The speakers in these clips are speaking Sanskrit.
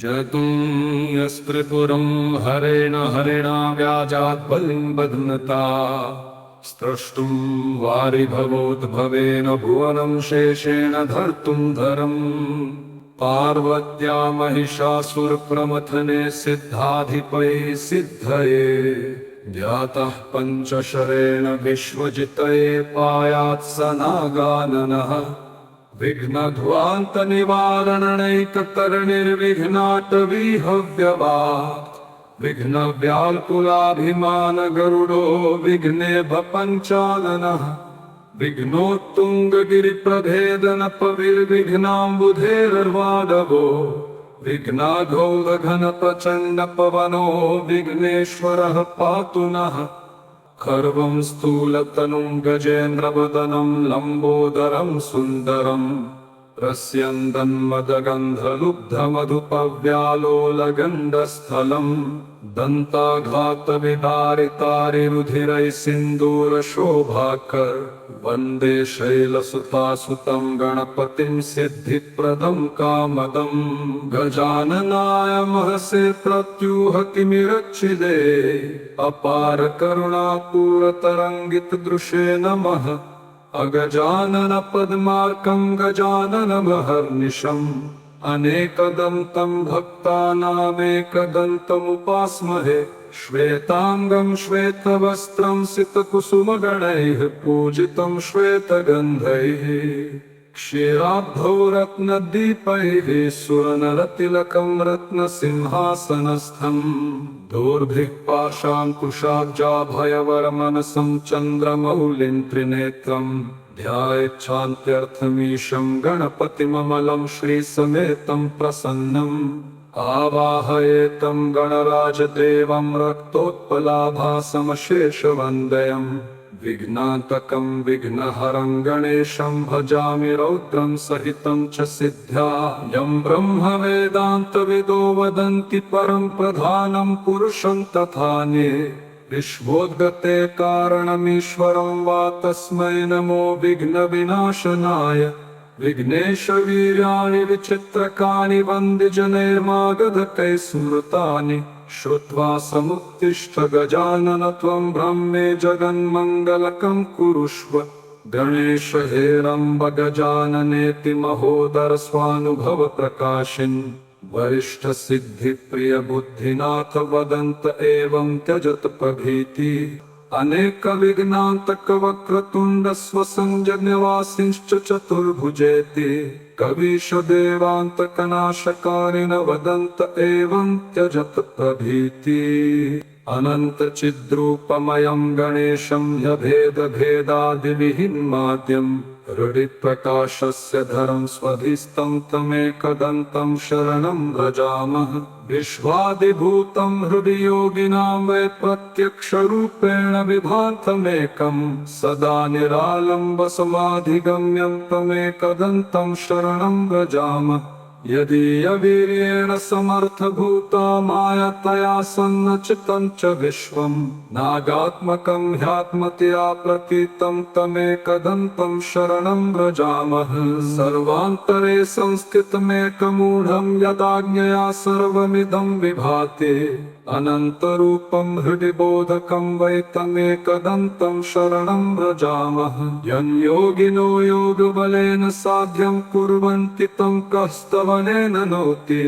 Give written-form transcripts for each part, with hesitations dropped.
जतुं यस्त्रिपुरं हरेण हरिणा व्याजात् बलिं बध्नता स्त्रष्टुं वारिभवोद्भवेन भुवनं शेषेण धर्तुं धरम् पार्वत्या महिषासुरप्रमथने सिद्धाधिपैः सिद्धये ध्यातः पञ्चशरेण विश्वजितये पायात् स नागाननः विघ्नध्वान्तनिवारणैकतरणिर्विघ्नाटवीहव्यवात् विघ्नव्याकुलाभिमान गरुडो विघ्नेभ पञ्चाननः विघ्नोत्तुङ्गगिरिप्रभेदनपविर्विघ्नाम्बुधेर्वाडवो विघ्नाघोरघनप्रचण्डपवनो विघ्नेश्वरः पातु नः खर्वं स्थूलतनुं गजेन्द्रवदनं लम्बोदरं सुन्दरम् रस्यन्दन्मदगन्धलुब्धमधुपव्यालोलगण्डस्थलम् दन्ताघातविदारितारिरुधिरैः सिन्दूरशोभाकर वन्दे शैलसुतासुतं गणपतिं सिद्धिप्रदं कामदं गजाननाय महसे प्रत्यूहतिमिरच्छिदे अपार करुणापूरतरङ्गितदृशे नमः अगजानन पद्मार्कं गजाननमहर्निशम् अनेकदन्तं भक्तानामेकदन्तमुपास्महे श्वेतांगं श्वेतवस्त्रं सितकुसुमगणैः पूजितं श्वेतगन्धैः क्षीराब्धौ रत्नदीपैः सुरनरतिलकं रत्नसिंहासनस्थम् दोर्भिक्पाशाङ्कुशाब्जाभयवरमनसं चन्द्रमौलिं त्रिनेत्रम् ध्यायेच्छान्त्यर्थमीशं गणपतिममलं श्रीसमेतं प्रसन्नम् आवाहयेतं गणराजदेवं रक्तोत्पलाभासमशेषवन्दयम् विघ्नान्तकं विघ्नहरं गणेशं भजामि रौद्रं सहितं च सिद्ध्या यं ब्रह्मवेदान्तविदो वदन्ति परं प्रधानं पुरुषं तथान्ये विश्वोद्गते कारणमीश्वरं वा तस्मै नमो विघ्नविनाशनाय विघ्नेशवीर्याणि विचित्रकानि वन्द्यजनैर्मागधकैः स्मृतानि श्रुत्वा समुत्तिष्ठ गजानन त्वं ब्रह्मे जगन्मङ्गलकं कुरुष्व गणेश हेरम्ब गजाननेति महोदर स्वानुभव प्रकाशिन् वरिष्ठ सिद्धि प्रिय बुद्धिनाथ वदन्त एवं त्यजत प्रभीति अनेक विघ्नान्तक वक्रतुण्ड स्वसंजन्यवासिंश्च चतुर्भुजेति कवीश देवान्तकनाशकारिण वदन्त एवं त्यजत प्रभीति अनंत चिद्रूपमयं गणेशं ह्यभेद भेदादिविहीनमाद्यं हृदिप्रकाशस्य धरं स्वधिस्तं तमेकदन्तं शरणं व्रजामः विश्वादिभूतं हृदि योगिनां वै प्रत्यक्षरूपेण विभान्तमेकं सदा निरालम्बसमाधिगम्यं तमेकदन्तं शरणं व्रजामः यदीयवीर्येण समर्थभूता मायतया सन्नचितं च विश्वं नागात्मकं ह्यात्मतया प्रतीतं तमेकदन्तं शरणं व्रजामः सर्वान्तरे संस्थितमेकमूढं यदाज्ञया सर्वमिदं विभाति अनन्तरूपं हृदि बोधकं वै तमेकदन्तं शरणं व्रजामः यन्योगिनो योगबलेन साध्यं कुर्वन्ति तं कस्तवनेन नौति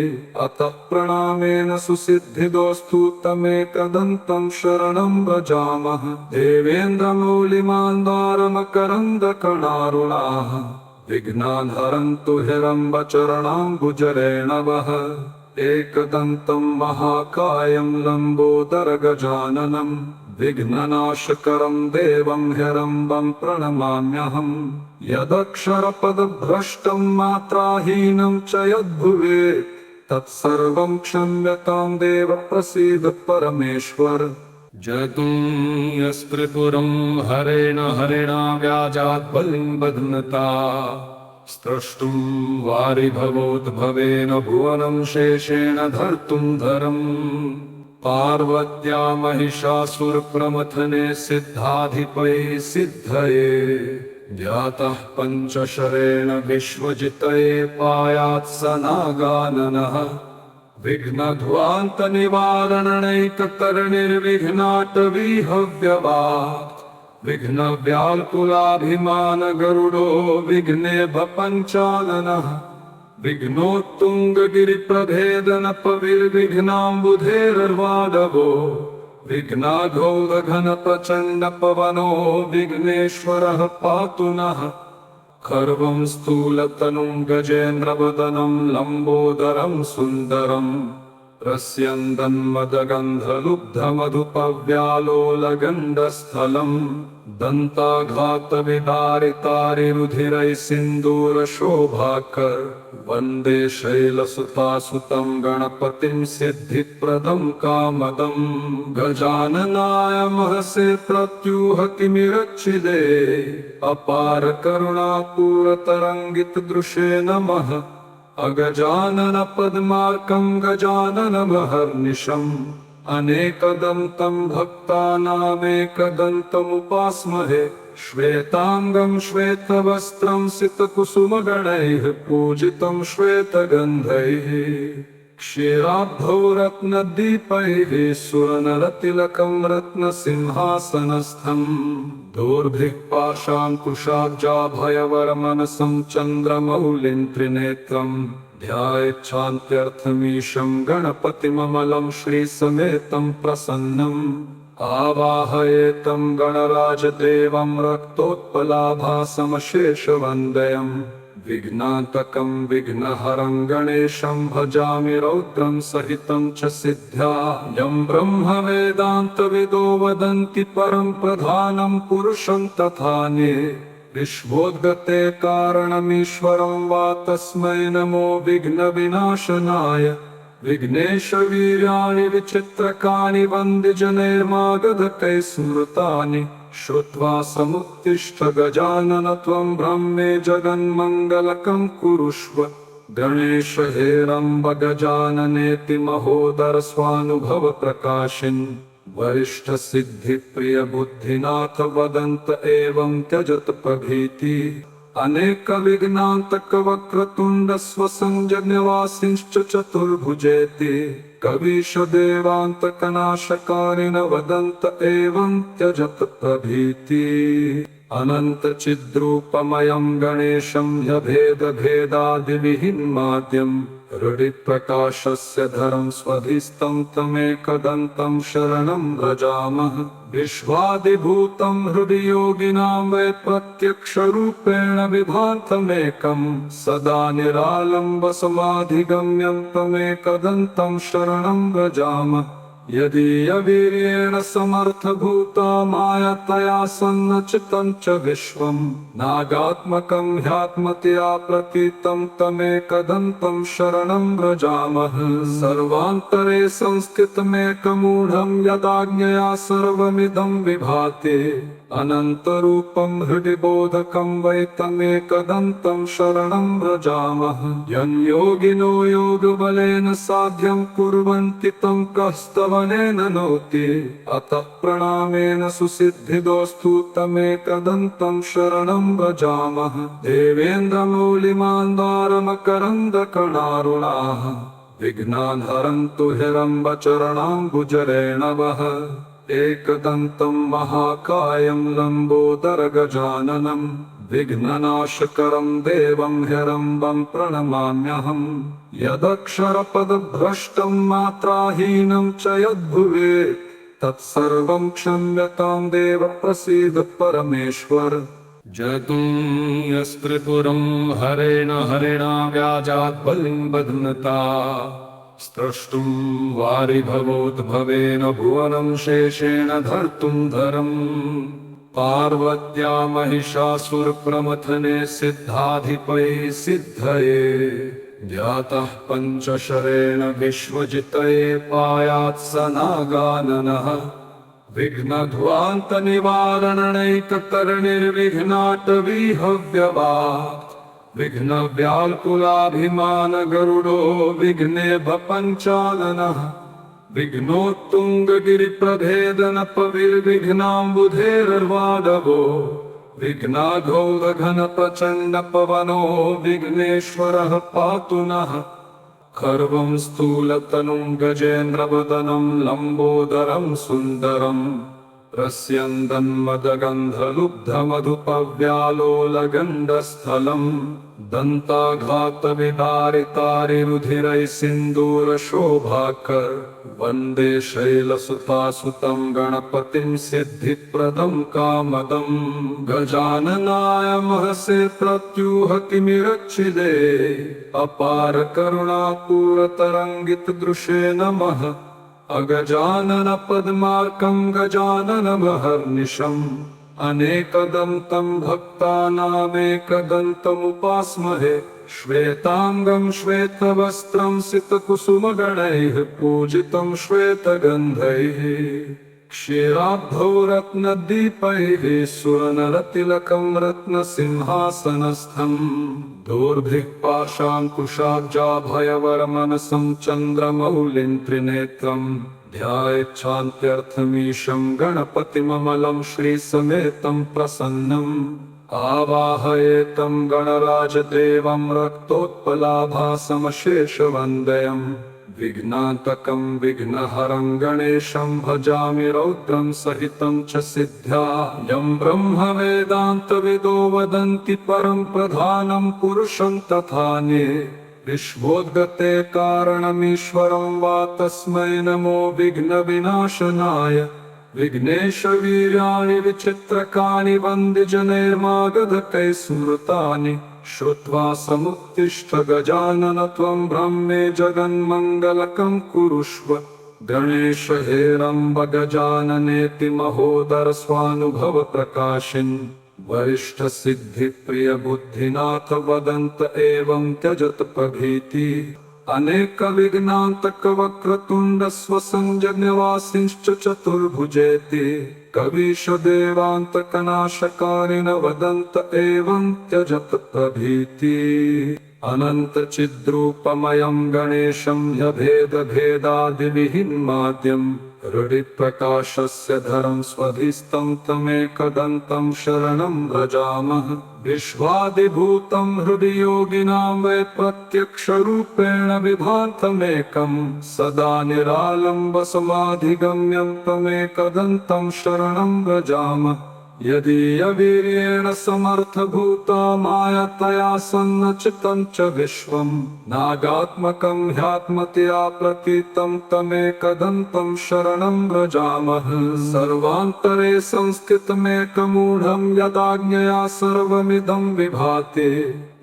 अतः प्रणामेन सुसिद्धिदोस्तु तमेकदन्तं शरणं व्रजामः देवेन्द्रमौलिमान्दारमकरन्दकणारुणाः विघ्नान् हरन्तु हिरम्बचरणाम्बुजरेणवः एकदन्तं महाकायं लम्बोदरगजाननं विघ्ननाशकरं देवं हिरम्बं प्रणमाम्यहम् यदक्षरपदभ्रष्टं मात्राहीनं च यद्भुवेत् तत्सर्वं क्षम्यतां देव प्रसीद परमेश्वर जतुं यस्त्रिपुरं हरेण हरिणा व्याजात् बलिं बध्नता स्त्रष्टुं वारिभवोद्भवेन भुवनं शेषेण धर्तुं धरम् पार्वत्या महिषासुरप्रमथने सिद्धाधिपैः सिद्धये ध्यातः पञ्चशरेण विश्वजितये पायात् स नागाननः विघ्नध्वान्तनिवारणैककरणिर्विघ्नाटवीहव्यवात् विघ्नव्याकुलाभिमान गरुडो विघ्नेभ पञ्चाननः विघ्नोत्तुङ्गगिरिप्रभेदनपविर्विघ्नाम्बुधेर्वादवो विघ्नाघोरघनप्रचण्डपवनो विघ्नेश्वरः पातु नः खर्वं स्थूलतनुं गजेन्द्रवदनं लम्बोदरं सुन्दरं रस्यन्दन्मदगन्धलुब्धमधुपव्यालोलगण्डस्थलं दन्ताघातविदारितारिरुधिरैः सिन्दूरशोभाकर वन्दे शैलसुतासुतं गणपतिं सिद्धिप्रदं कामदं गजाननाय महसे प्रत्यूहतिमिरच्छिदे अपार करुणापूरतरङ्गितदृशे नमः अगजानन पद्मार्कं गजाननमहर्निशम् अनेकदन्तं भक्तानामेकदन्तमुपास्महे श्वेताङ्गं श्वेतवस्त्रं सितकुसुमगणैः पूजितं श्वेतगन्धैः क्षीराब्धौ रत्नदीपैः सुवर्णरतिलकं रत्नसिंहासनस्थं दोर्भिः पाशाङ्कुशाब्जाभयवरमनसं चन्द्रमौलिं त्रिनेत्रं ध्यायेच्छान्त्यर्थमीशं गणपतिममलं श्रीसमेतं प्रसन्नम् आवाहयेतं गणराजदेवं रक्तोत्पलाभासमशेषवन्दयम् विघ्नान्तकं विघ्नहरं गणेशं भजामि रौद्रं सहितं च सिद्ध्या यं ब्रह्मवेदान्तविदो वदन्ति परं प्रधानं पुरुषं तथान्ये विश्वोद्गते कारणमीश्वरं वा तस्मै नमो विघ्नविनाशनाय विघ्नेशवीर्याणि विचित्रकानि वन्द्यजनैर्मागधकैः स्मृतानि श्रुत्वा समुत्तिष्ठ गजानन त्वं ब्रह्मे जगन्मङ्गलकं कुरुष्व गणेश हेरम्ब गजाननेति महोदर स्वानुभव प्रकाशिन् वरिष्ठ सिद्धि प्रिय बुद्धिनाथ वदन्त एवं त्यजत प्रभीति अनेक विघ्नान्तक वक्रतुण्ड स्वसंजन्यवासिंश्च चतुर्भुजेति कवीश देवान्तकनाशकारिण वदन्त एवं त्यजत प्रभीति अनंत चिद्रूपमयं गणेशं ह्यभेदभेदादिविहीनमाद्यं हृदिप्रकाशस्य धरं स्वधिस्तं तमेकदन्तं शरणं भजामः विश्वादिभूतं हृदि योगिनां वै प्रत्यक्षरूपेण विभान्तमेकं सदा निरालम्बसमाधिगम्यं तमेकदन्तं शरणं भजामः यदीयवीर्येण समर्थभूता मायतया सन्नचितं च विश्वं नागात्मकं ह्यात्मतया प्रतीतं तमेकदन्तं शरणं व्रजामः सर्वान्तरे संस्थितमेकमूढं यदाज्ञया सर्वमिदं विभाति अनन्तरूपं हृदि बोधकं वै तमेकदन्तं शरणं व्रजामः यन्योगिनो योगबलेन साध्यं कुर्वन्ति तं कस्तवनेन नौति अतः प्रणामेन सुसिद्धिदोस्तु तमेकदन्तं शरणं व्रजामः देवेन्द्रमौलिमान्दारमकरन्दकणारुणाः विघ्नान् हरन्तु हिरम्बचरणाम्बुजरेणवः एकदन्तं महाकायं लम्बोदरगजाननं विघ्ननाशकरं देवं हिरम्बं प्रणमाम्यहं यदक्षरपदभ्रष्टं मात्राहीनं च यद्भुवेत् तत्सर्वं क्षम्यतां देव प्रसीद परमेश्वर जतुं यस्त्रिपुरं हरेण हरिणा व्याजात् बलिं बध्नता स्त्रष्टुं वारिभवोद्भवेन भुवनं शेषेण धर्तुं धरम् पार्वत्या महिषासुरप्रमथने सिद्धाधिपैः सिद्धये जातः पञ्चशरेण विश्वजितये पायात् स नागाननः विघ्नध्वान्तनिवारणैककरणिर्विघ्नाटवीहव्यवात् विघ्नव्याकुलाभिमान गरुडो विघ्नेभ पञ्चाननः विघ्नोत्तुङ्गगिरिप्रभेदनपविर्विघ्नाम्बुधेर्वादवो विघ्नाघोरघनप्रचण्डपवनो विघ्नेश्वरः पातु नः खर्वं स्थूलतनुं गजेन्द्रवदनं लम्बोदरं सुन्दरं रस्यन्दन्मदगन्धलुब्धमधुपव्यालोलगण्डस्थलं दन्ताघातविदारितारिरुधिरैः सिन्दूरशोभाकर वन्दे शैलसुतासुतं गणपतिं सिद्धिप्रदं कामदं गजाननाय महसे प्रत्यूहतिमिरच्छिदे अपार करुणापूरतरङ्गितदृशे नमः अगजानन पद्मार्कं गजाननमहर्निशम् अनेकदन्तं भक्तानामेकदन्तमुपास्महे श्वेताङ्गं श्वेतवस्त्रं सितकुसुमगणैः पूजितं श्वेतगन्धैः क्षीराब्धौ रत्नदीपैः सुरनरतिलकं रत्नसिंहासनस्थम् दोर्भिक्पाशाङ्कुशाब्जाभयवरमनसं चन्द्रमौलिं त्रिनेत्रं ध्यायेच्छान्त्यर्थमीशं गणपतिममलं श्रीसमेतं प्रसन्नम् आवाहयेतं गणराजदेवं रक्तोत्पलाभासमशेषवन्दयम् विघ्नान्तकं विघ्नहरं गणेशं भजामि रौद्रं सहितं च सिद्ध्या यं ब्रह्मवेदान्तविदो वदन्ति परं प्रधानं पुरुषं तथान्ये विश्वोद्गते कारणमीश्वरं वा तस्मै नमो विघ्नविनाशनाय विघ्नेशवीर्याणि विचित्रकानि वन्द्यजनैर्मागधकैः स्मृतानि श्रुत्वा समुत्तिष्ठ गजानन त्वं ब्रह्मे जगन्मङ्गलकं कुरुष्व गणेश हेरम्ब गजाननेति महोदर स्वानुभव प्रकाशिन् वरिष्ठ सिद्धि प्रिय बुद्धिनाथ वदन्त एवं त्यजत प्रभीति अनेक विघ्नान्तक वक्रतुण्ड स्वसंजन्यवासिंश्च चतुर्भुजेति कवीश देवान्तकनाशकारिण वदन्त एवं त्यजत प्रभीति अनंत चिद्रूपमयं गणेशं ह्यभेदभेदादिविहीनमाद्यं हृदि प्रकाशस्य धरं स्वधिस्तं तमेकदन्तं शरणं व्रजामः विश्वादिभूतं हृदि योगिनां वै प्रत्यक्षरूपेण विभान्तमेकं सदा निरालम्बसमाधिगम्यं तमेकदन्तं शरणं व्रजामः यदीयवीर्येण समर्थभूता मायतया सन्नचितं च विश्वं नागात्मकं ह्यात्मतया प्रतीतं तमेकदन्तं शरणं व्रजामः सर्वान्तरे संस्थितमेकमूढं यदाज्ञया सर्वमिदं विभाति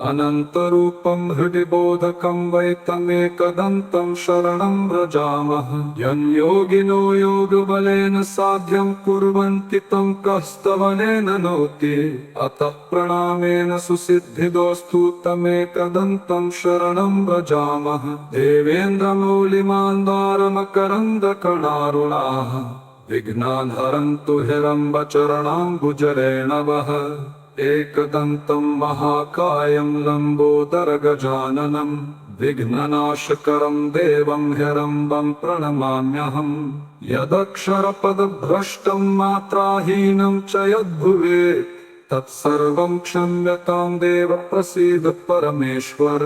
अनन्तरूपं हृदि बोधकं वै तमेकदन्तं शरणं व्रजामः यन्योगिनो योगबलेन साध्यं कुर्वन्ति तं कस्तवनेन नौति अतः प्रणामेन सुसिद्धिदोस्तु तमेकदन्तं शरणं व्रजामः देवेन्द्रमौलिमान्दारमकरन्दकणारुणाः विघ्नान् हरन्तु हिरम्बचरणाम्बुजरेणवः एकदन्तं महाकायं लम्बोदरगजाननं विघ्ननाशकरं देवं हिरम्बं प्रणमाम्यहम् यदक्षरपदभ्रष्टं मात्राहीनं च यद्भुवेत् तत्सर्वं क्षम्यतां देव प्रसीद परमेश्वर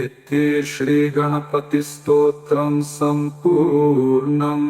इति श्रीगणपतिस्तोत्रं सम्पूर्णम्।